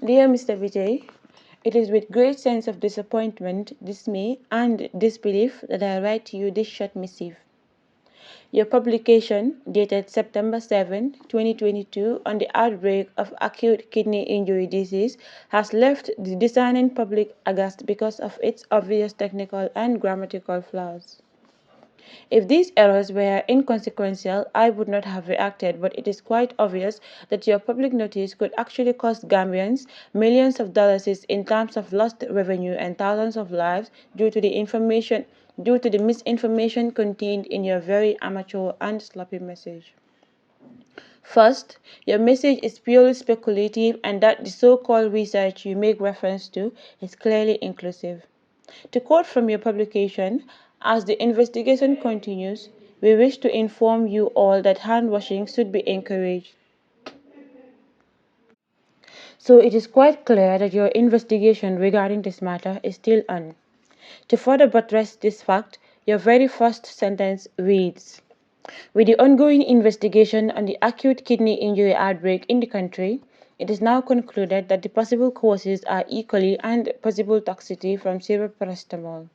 Dear Mr. Bittaye, it is with great sense of disappointment, dismay, and disbelief that I write to you this short missive. Your publication, dated September 7, 2022, on the outbreak of acute kidney injury disease has left the discerning public aghast because of its obvious technical and grammatical flaws. If these errors were inconsequential, I would not have reacted, but it is quite obvious that your public notice could actually cost Gambians millions of dollars in terms of lost revenue and thousands of lives due to the misinformation contained in your very amateur and sloppy message. First, your message is purely speculative and that the so-called research you make reference to is clearly inclusive. To quote from your publication, as the investigation continues, we wish to inform you all that hand washing should be encouraged. So it is quite clear that your investigation regarding this matter is still on. To further buttress this fact, your very first sentence reads, with the ongoing investigation on the acute kidney injury outbreak in the country, it is now concluded that the possible causes are E. coli and possible toxicity from paracetamol.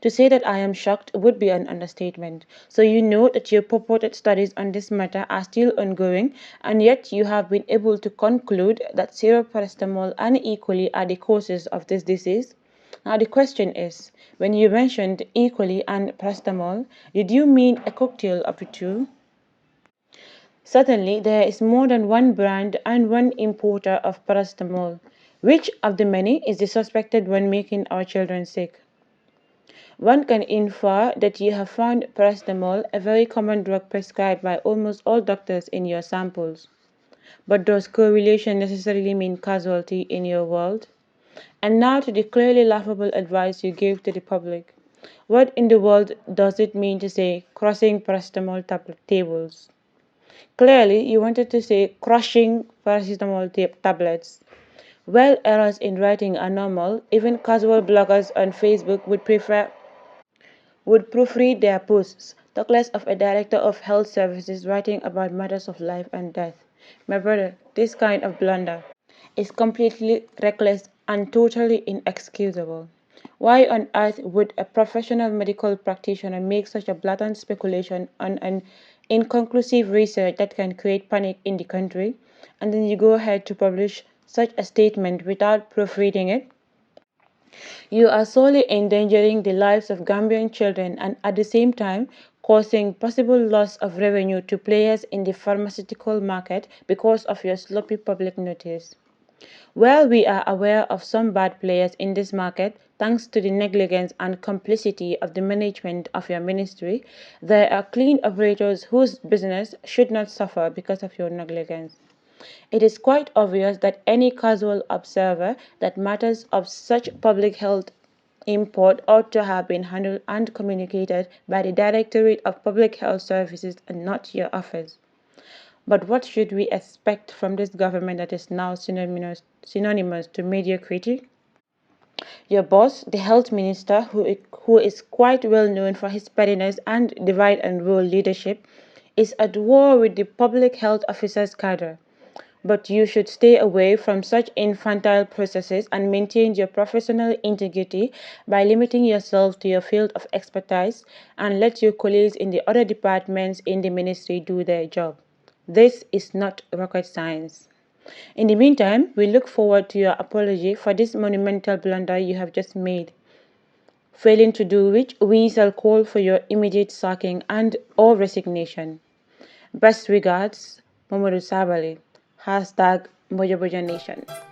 To say that I am shocked would be an understatement. So you know that your purported studies on this matter are still ongoing, and yet you have been able to conclude that paracetamol and E. coli are the causes of this disease. Now the question is, when you mentioned E. coli and paracetamol, did you mean a cocktail of the two? Certainly, there is more than one brand and one importer of paracetamol. Which of the many is the suspected one making our children sick? One can infer that you have found paracetamol, a very common drug prescribed by almost all doctors, in your samples. But does correlation necessarily mean causality in your world? And now to the clearly laughable advice you gave to the public. What in the world does it mean to say crossing paracetamol tables? Clearly, you wanted to say crushing paracetamol tablets. While errors in writing are normal, even casual bloggers on Facebook would proofread their posts, talk less of a director of health services writing about matters of life and death. My brother, this kind of blunder is completely reckless and totally inexcusable. Why on earth would a professional medical practitioner make such a blatant speculation on an inconclusive research that can create panic in the country, and then you go ahead to publish such a statement without proofreading it? You are solely endangering the lives of Gambian children and at the same time causing possible loss of revenue to players in the pharmaceutical market because of your sloppy public notice. While we are aware of some bad players in this market, thanks to the negligence and complicity of the management of your ministry, there are clean operators whose business should not suffer because of your negligence. It is quite obvious that any casual observer that matters of such public health import ought to have been handled and communicated by the Directorate of Public Health Services and not your office. But what should we expect from this government that is now synonymous to mediocrity? Your boss, the health minister, who is quite well known for his pettiness and divide and rule leadership, is at war with the public health officers cadre. But you should stay away from such infantile processes and maintain your professional integrity by limiting yourself to your field of expertise and let your colleagues in the other departments in the ministry do their job. This is not rocket science. In the meantime, we look forward to your apology for this monumental blunder you have just made. Failing to do which, we shall call for your immediate sacking and or resignation. Best regards, Mamadou Sabali. #MojoBojoNation.